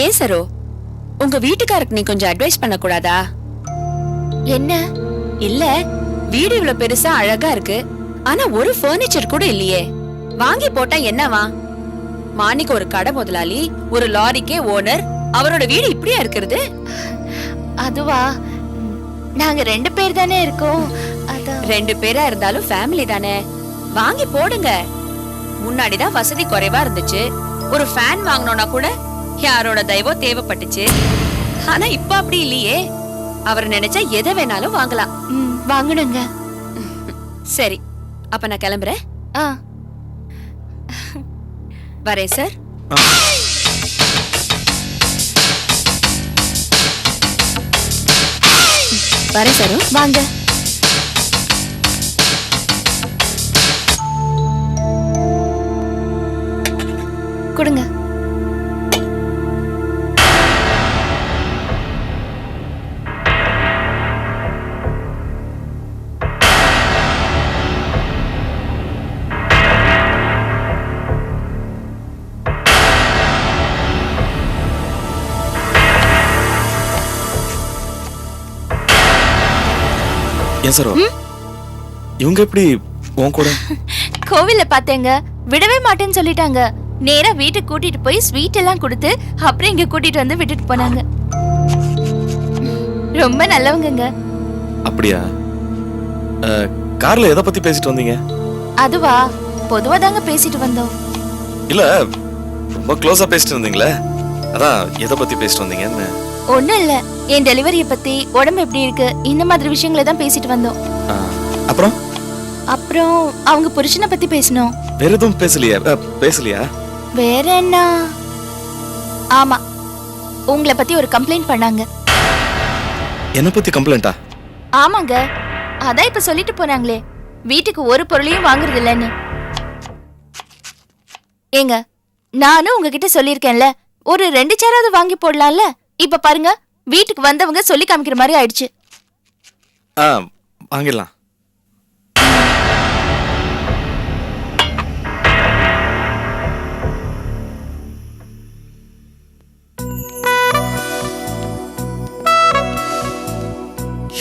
ஏன் சரோ, உங்க வீட்டுக்காருக்கு நீ கொஞ்சம் அட்வைஸ் பண்ண கூடாதா? என்ன? இல்ல, வீடு இவ்வளவு பெருசா அழகா இருக்கு, ஆனா ஒரு பர்னிச்சர் கூட இல்லையே. வாங்கி போட்டா என்னவா? மாணிக்கு ஒரு கடை முதலாளி, ஒரு லாரிக்கே ஓனர், அவரோட வீடு இப்படியா இருக்கிறது? அதுவா, நாங்க 2 பேர் தானே இருக்கோம். 2 பேரா இருந்தாலும் ஃபேமிலி தானே, வாங்கி போடுங்க. முன்னாடிதான் வசதி குறைவா இருந்துச்சு, ஒரு ஃபேன் வாங்கணும்னா கூட யாரோட தயவோ தேவைப்பட்டுச்சு. ஆனா இப்ப அப்படி இல்லையே, அவர் நினைச்சா எதை வேணாலும் வாங்கலாம். வாங்கணுங்க. சரி, அப்ப நான் கிளம்புறேன். வரேன் சார். வரேன் சார். வாங்க. கொடுங்க. ஏன் சார் இவங்க எப்படி உன் கூட? கோவில்ல பார்த்தேங்க, விடவே மாட்டேன்னு சொல்லிட்டாங்க. நேரா வீட்டுக்கு கூட்டிட்டு போய் ஸ்வீட் எல்லாம் கொடுத்து அப்புறம் இங்க கூட்டிட்டு வந்து விட்டுட்டு போனாங்க. ரொம்ப நல்லவங்கங்க. அப்படியா? கார்ல எதை பத்தி பேசிட்டு வந்தீங்க? அதுவா, பொதுவா தாங்க பேசிட்டு வந்தோம். இல்ல, ரொம்ப க்ளோஸா பேசிட்டு இருந்தீங்களே, அதான் எதை பத்தி பேசிட்டு வந்தீங்கன்னு. ஒண்ணும் இல்ல, என் டெலிவரிய பத்தி, உடம்பு எப்படி இருக்கு, இந்த மாதிரி விஷயங்களை தான் பேசிட்டு வந்தோம். அப்புறம் அப்புறம் அவங்க புருஷனை பத்தி பேசணும். வேற எதுவும் பேசலையா? வேற என்ன? ஆமா, உங்களை பத்தி ஒரு கம்ப்ளைண்ட் பண்ணாங்க. என்ன பத்தி கம்ப்ளைண்டா? ஆமாங்க, அதான் இப்ப சொல்லிட்டு போனாங்களே, வீட்டுக்கு ஒரு பொருளையும் வாங்குறது இல்லைன்னு. ஏங்க, நானும் உங்ககிட்ட சொல்லியிருக்கேன்ல, ஒரு 2 சேராவது வாங்கி போடலாம்ல. இப்ப பாருங்க, வீட்டுக்கு வந்தவங்க சொல்லி காமிக்கிற மாதிரி ஆயிடுச்சு. வாங்கிடலாம்.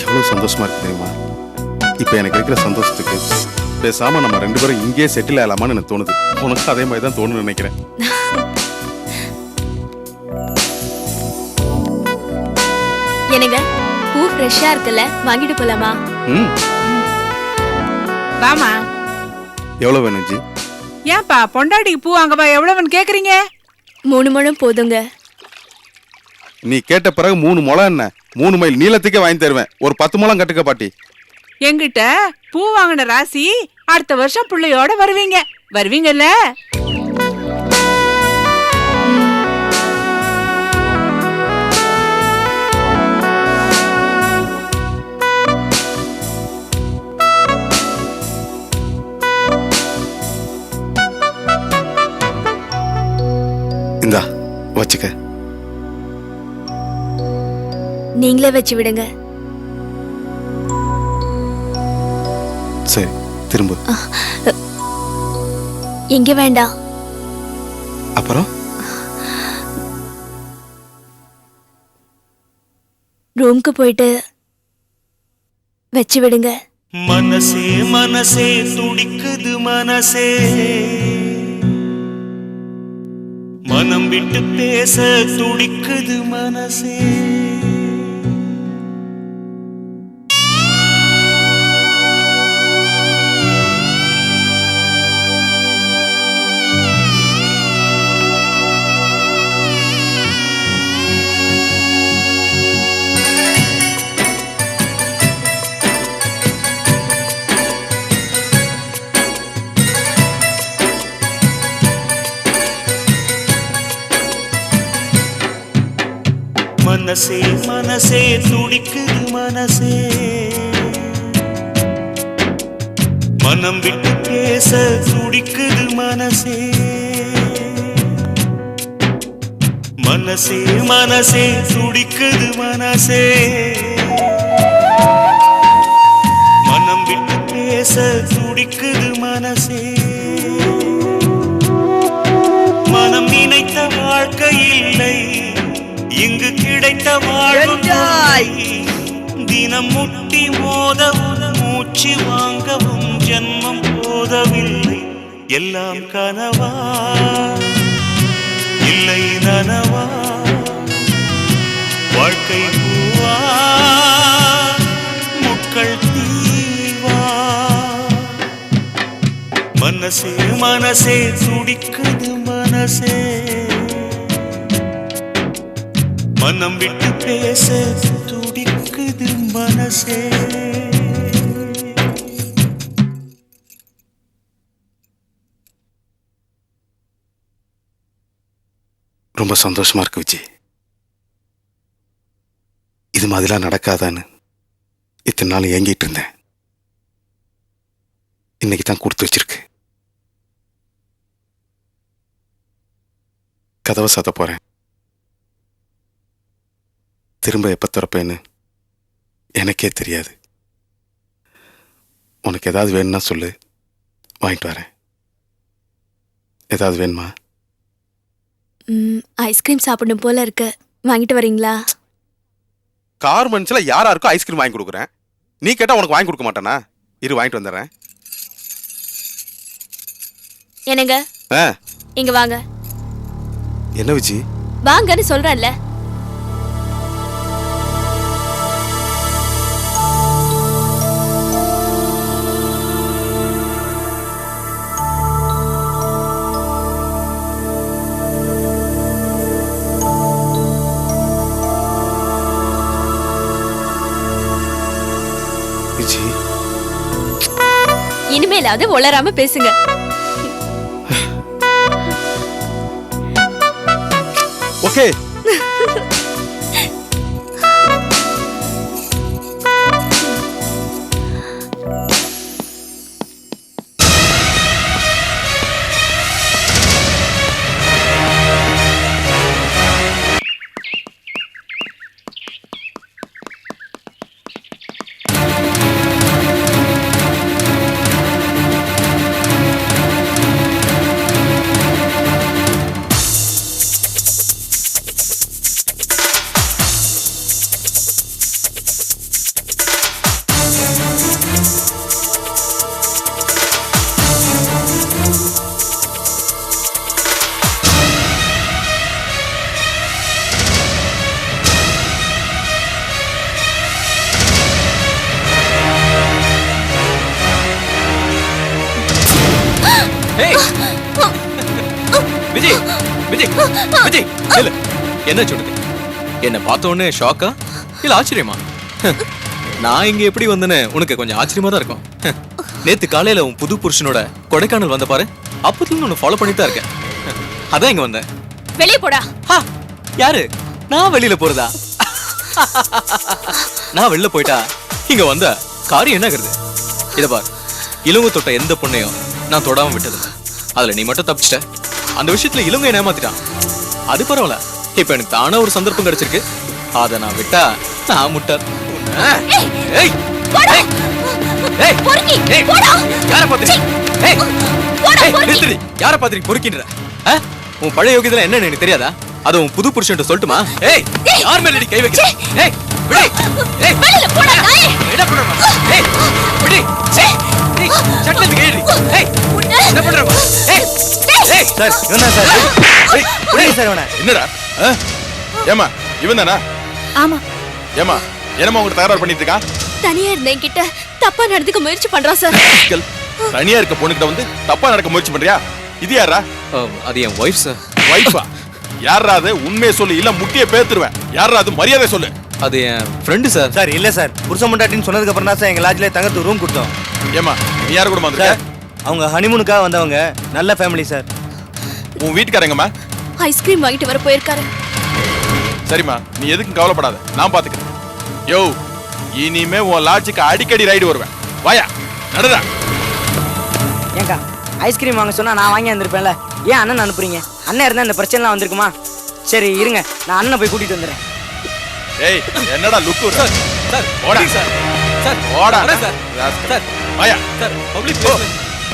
எவ்வளவு சந்தோஷமா இருக்கு தெரியுமா? இப்ப எனக்கு இருக்கிற சந்தோஷத்துக்கு பேசாம நம்ம 2 பேரும் இங்கே செட்டில் ஆகலாமான்னு எனக்கு தோணுது. உனக்கு அதே மாதிரி தான் தோணுன்னு நினைக்கிறேன். என்னங்க, பூ ஃப்ரெஷ்ஷா இருக்குல்ல, வாங்கிட்டு போலாமா? வாமா. எவ்வளவு வேணும் ஜி? ஏன்பா பொண்டாட்டிக்கு பூ வாங்கப்பா, எவ்வளவுன்னு கேக்குறீங்க? 3 முழம் போதுங்க. நீ கேட்ட பிறகு 3 முழம் என்ன, 3 மைல் நீளத்துக்கே வாங்கி தருவேன். ஒரு 10 முழம் கட்டுக்க பாட்டி. எங்கிட்ட பூ வாங்கின ராசி அடுத்த வருஷம் பிள்ளையோட வருவீங்கல்ல? இந்தா வச்சுக்க. நீங்களே வச்சு விடுங்க. சரி, திரும்ப. இங்க வேண்டாம். அப்புறம் ரூம்க்கு போயிட்டு வச்சு விடுங்க. மனசே மனசே துடிக்குது மனசே, மனம் விட்டு பேச துடிக்குது மனசே. மனசே மனசே துடிக்குது மனசே, மனம் விட்டு பேச துடிக்குது மனசே. மனசே மனசே துடிக்குது மனசே, மனம் விட்டு பேச துடிக்குது மனசே. மனம் நினைத்த வாழ்க்கை இல்லை, கிடைத்த வாழ்வு தினம் முட்டி மோதவும் மூச்சு வாங்கவும் ஜென்மம் போதவில்லை எல்லாம் கனவா இல்லை நனவா வாழ்க்கை பூவா முட்கள் தீவா மனசே மனசே துடிக்குது மனசே மனம் விட்டு பேச துடிக்குது மனசே ரொம்ப சந்தோஷமா இருக்கு விஜய். இது மாதிரிலாம் நடக்காதான்னு இத்தனை நாள் ஏங்கிட்டு இருந்தேன். இன்னைக்கு தான் கொடுத்து வச்சிருக்கு. கதவை சாத்த போறேன். திரும்ப எப்ப திறப்பேன்னு எனக்கே தெரியாது. உனக்கு ஏதாவது வேணும்னா சொல்லு, வாங்கிட்டு வரேன். ஏதாவது வேணுமா? ஐஸ்கிரீம் சாப்பிடணும் போல இருக்கு, வாங்கிட்டு வரீங்களா? கார்மெண்ட்ஸ்ல யாராருக்கும் ஐஸ்கிரீம் வாங்கி கொடுக்குறேன். நீ கேட்டா உனக்கு வாங்கி கொடுக்க மாட்டானா? இரு, வாங்கிட்டு வந்துடுறேன். என்னங்க, ஆ, இங்க வாங்க. என்ன விஜி? வாங்கன்னு சொல்றேன்ல. விஜி, இனிமேலாவது உளராம பேசுங்க. ஓகே. விஜய் விஜய் விஜய் இல்ல, என்ன சொல்லுது? என்ன பார்த்த உடனே ஷாக்கா இல்ல ஆச்சரியமா? நான் இங்க எப்படி வந்தேன்னு உனக்கு கொஞ்சம் ஆச்சரியமா தான் இருக்கும். நேத்து காலையில உன் புது புருஷனோட கொடைக்கானல் வந்த பாரு, அப்பத்துல உன்னை ஃபாலோ பண்ணிட்டு தான் இருக்கேன். அதான் இங்க வந்தேன். வெளியே போடா. யாரு? நான் வெளியில போறதா? நான் வெளில போயிட்டா இங்க வந்த காரியம் என்ன ஆகுறது? இத பார், இளவ தொட்ட எந்த பொண்ணையும் நான் தொடாம விட்டதில்லை. அதுல நீ மட்டும் தப்பிச்சிட்ட. அந்த விஷயத்துல இளவ என்ன ஏமாத்திட்டான். அது பரவாயில்ல, இப்ப எனக்கு தானே ஒரு சந்தர்ப்பம் கிடைச்சிருக்கு. அத நான் விட்டா நான் முட்டாள். யார பாத்திரி பொறுக்கின்ற? உன் பழைய யோகியத்துல என்ன எனக்கு தெரியாதா? அது உன் புது புருஷன் சொல்லட்டுமா? ஏய், யார் மேல கை வைக்க? ஏய், விடு. ஏய், வெளியில போடா நாயே. என்ன பண்ற? ஏய், விடு. ஏய், நீ சட்டல கேடி. ஏய், என்ன பண்ற? ஏய், ஏய், சார், இவனா சார்? ஏய், புடி சார் இவனை. என்னடா? ஏமா, இவன் தானா? ஆமா. ஏமா, என்னமா உங்க தகராறு பண்ணிட்டு இருக்கா? தனியா இருந்தேன் கிட்ட தப்பா நடந்துக்க முயற்சி பண்றான் சார். தனியா இருக்க பொண்ணுகிட்ட வந்து தப்பா நடக்க முயற்சி பண்றியா? இது யாரா? அது என் வைஃப் சார். வைஃபா? யாரா அது? உண்மையை சொல்லு, இல்ல முட்டிய பேத்துருவேன். யாரா அது? மரியாதை சொல்லு. அது என் ஃப்ரெண்டு சார். சார், இல்ல சார், புருஷன் பொண்டாட்டின்னு சொன்னதுக்கு அப்புறம் தான் சார் எங்க லாட்ஜ்ல தங்கத்துக்கு ரூம் கொடுத்தோம். ஏமா, நீ யாரு கூட வந்திருக்க? அவங்க ஹனிமூனுக்காக வந்தவங்க, நல்ல ஃபேமிலி சார். உன் வீட்டுக்காரங்கம்மா? ஐஸ்கிரீம் வாங்கிட்டு வர போயிருக்காரு. சரிம்மா, நீ எதுக்கும் கவலைப்படாத, நான் பாத்துக்கிறேன். யோ, இனிமே உன் லாட்ஜுக்கு அடிக்கடி ரைடு வருவேன். வாயா, நடடா. ஏங்கா, ஐஸ்கிரீம் வாங்க சொன்னா நான் வாங்கி வந்திருப்பேன்ல, ஏன் அண்ணன் அனுப்புறீங்க? அண்ணன் இருந்தா இந்த பிரச்சனைலாம் வந்திருக்குமா? சரி இருங்க, நான் அண்ணனை போய் கூட்டிட்டு வந்துடுறேன். ஏய், என்னடா லுக்கு? சார், சார், ஓடா சார். சார், ஓடா சார். சார், வாயா. Sir, public place.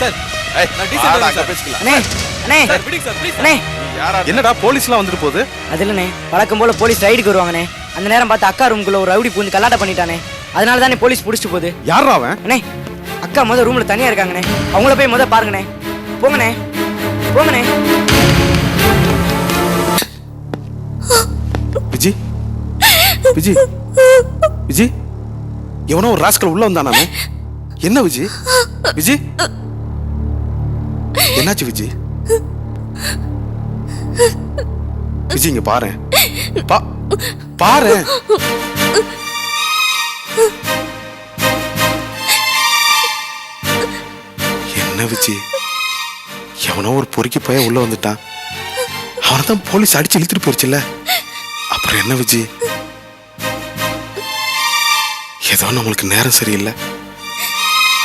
சார், ஏய், நான் டீசல் வாடா, சார். பேசிக்கலாம். அண்ணே அண்ணே சார், விடுங்க சார், ப்ளீஸ். அண்ணே, யாரா? என்னடா போலீஸ்லாம் வந்துட்டு போகுது? அது இல்லண்ணே, வழக்கம் போல போலீஸ் ரைடுக்கு வருவாங்கண்ணே. அந்த நேரம் பார்த்து அக்கா ரூமுக்குள்ள ஒரு ரவுடி பூந்து கல்லாட்ட பண்ணிட்டானே, அதனால தானே போலீஸ் பிடிச்சிட்டு போகுது. யாரா அவன்? அண்ணே, அக்கா முத ரூம்ல தனியா இருக்காங்கண்ணே, அவங்கள போய் முத பாருங்கண்ணே. போங்கண்ணே, போங்கண்ணே. விஜி, விஜி, விஜி, எவனோ ஒரு ராஸ்கல் உள்ள வந்தானே. என்ன விஜி? விஜி, என்னாச்சு விஜி? விஜி இங்க பாரு, பாரு. என்ன விஜி? எவனோ ஒரு பொறுக்கி பையன் உள்ள வந்துட்டான். அவனை தான் போலீஸ் அடிச்சு இழுத்துட்டு போயிருச்சுல்ல. அப்புறம் என்ன விஜி? ஏதோ நம்மளுக்கு நேரம் சரியில்லை,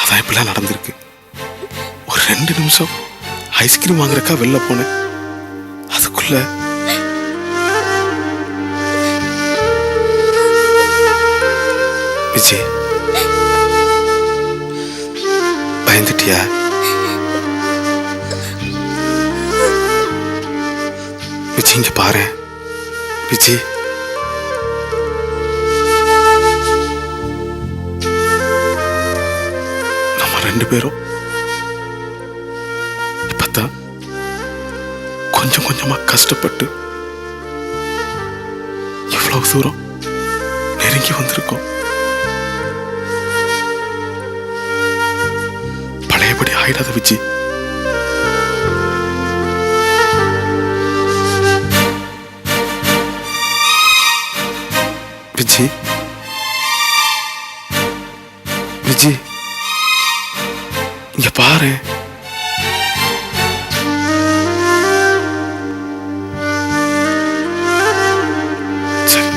அதான் இப்படிலாம் நடந்திருக்கு. ஒரு 2 நிமிஷம் ஐஸ்கிரீம் வாங்குறக்கா வெளில போனேன், அதுக்குள்ள விஜய் பயந்துட்டியா? விஜய் இங்க பாரு. விஜய், நம்ம 2 பேரும் இப்பதான் கொஞ்சம் கொஞ்சமா கஷ்டப்பட்டு இவ்வளவு தூரம் நெருங்கி வந்திருக்கோம். பழையபடி ஆயிடாத விஜய். விஜய், விஜய் இங்க பாரு. சரி,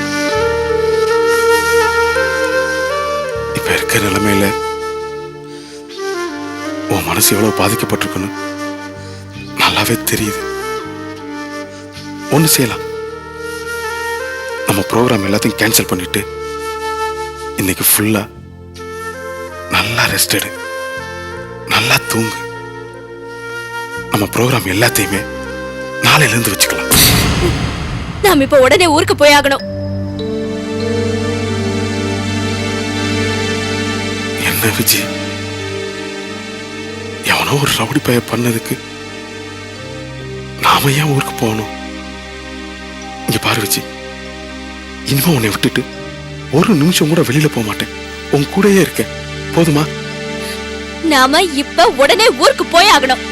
இப்ப இருக்க நிலைமையில உன் மனசு எவ்வளவு பாதிக்கப்பட்டிருக்குன்னு நல்லாவே தெரியுது. ஒண்ணு செய்யலாம், நம்ம ப்ரோக்ராம் எல்லாத்தையும் கேன்சல் பண்ணிட்டு இன்னைக்கு ஃபுல்லா நல்லா ரெஸ்ட் எடு, நல்லா தூங்கு. நம்ம ப்ரோக்ராம் எல்லாத்தையுமே நாளையில இருந்து வச்சுக்கலாம். நாம இப்ப உடனே ஊருக்கு போய் ஆகணும். என்ன விஜய், எவனோ ஒரு ரவுடி பைய பண்ணதுக்கு நாம ஏன் ஊருக்கு போகணும்? இங்க பாரு விஜய், இனிமே உன்னை விட்டுட்டு ஒரு நிமிஷம் கூட வெளியில போக மாட்டேன், உன் கூடயே இருக்கேன், போதுமா? நாம இப்ப உடனே ஊருக்கு போய் ஆகணும்.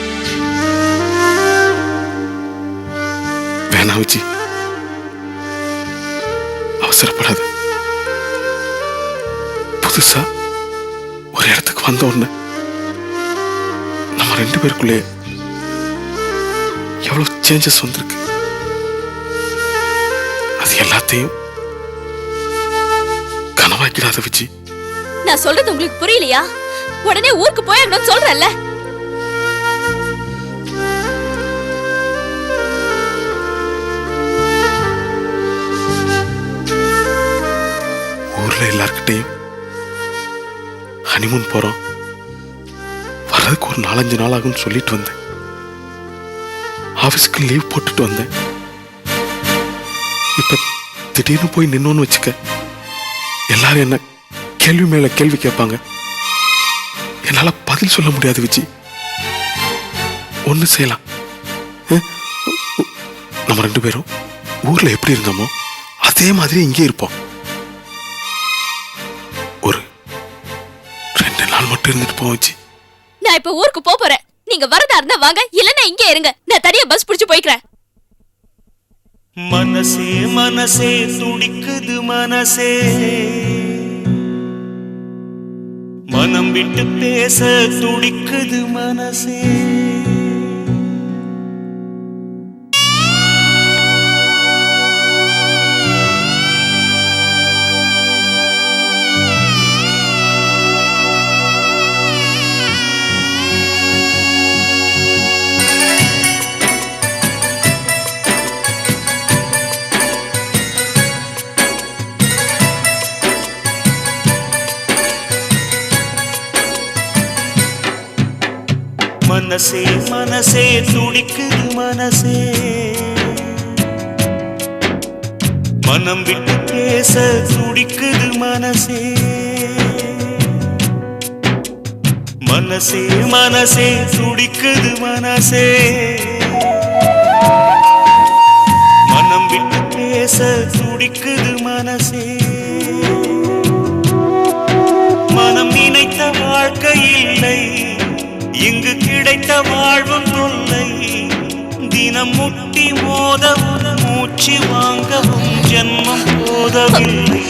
வேணா விஜய், அவசரப்படாத. புதுசா ஒரு இடத்துக்கு வந்த உடனே நம்ம 2 பேருக்குள்ளே எவ்வளவு சேஞ்சஸ் வந்திருக்கு. அது எல்லாத்தையும் கனவாக்கிடாத விஜய். நான் சொல்றது உங்களுக்கு புரியலையா? உடனே ஊருக்கு போய் ஆகணும்னு சொல்றேன்ல. ஊர்ல எல்லார்கிட்டையும் ஹனிமூன் போறோம், வர்றதுக்கு ஒரு 4-5 நாள் ஆகும்னு சொல்லிட்டு வந்தேன். ஆபீஸ்க்கு லீவ் போட்டுட்டு வந்தேன். இப்ப திடீர்னு போய் நின்னோன்னு வச்சுக்க, எல்லாரும் என்ன கேள்வி மேல கேள்வி கேட்பாங்க. என்னால பதில் சொல்ல முடியாது விஜய். ஒண்ணு செய்யலாம், நம்ம 2 பேரும் ஊர்ல எப்படி இருந்தோமோ அதே மாதிரி இங்கே இருப்போம். ஒரு 2 நாள் மட்டும் இருந்துட்டு போச்சு. நான் இப்ப ஊருக்கு போறேன். நீங்க வரதா இருந்தா வாங்க, இல்லன்னா இங்கே இருங்க. நான் தனியா பஸ் பிடிச்சு போய்க்கிறேன். மனசே மனசே துடிக்குது மனசே, மனம் விட்டு பேச துடிக்குது மனசே. மனசே மனசே துடிக்குது மனசே, மனம் விட்டு பேச துடிக்குது மனசே மனசே மனசே துடிக்குது மனசே மனம் விட்டு பேச துடிக்குது மனசே மனம் நினைத்த வாழ்க்கை இல்லை இங்கு கிடைத்த வாழ்வும் தொல்லை தினம் முட்டி மோதவும் மூச்சு வாங்கவும் ஜென்மம் போதவில்லை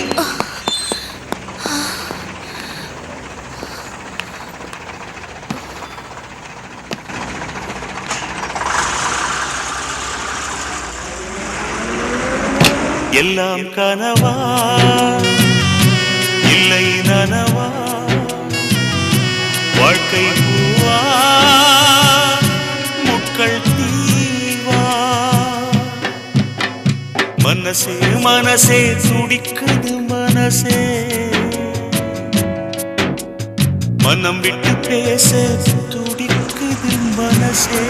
எல்லாம் கனவா இல்லை நனவா வாழ்க்கை பூவா முட்கள் தீவா மனசே மனசே துடிக்குது மனசே மனம் விட்டு பேச துடிக்குது மனசே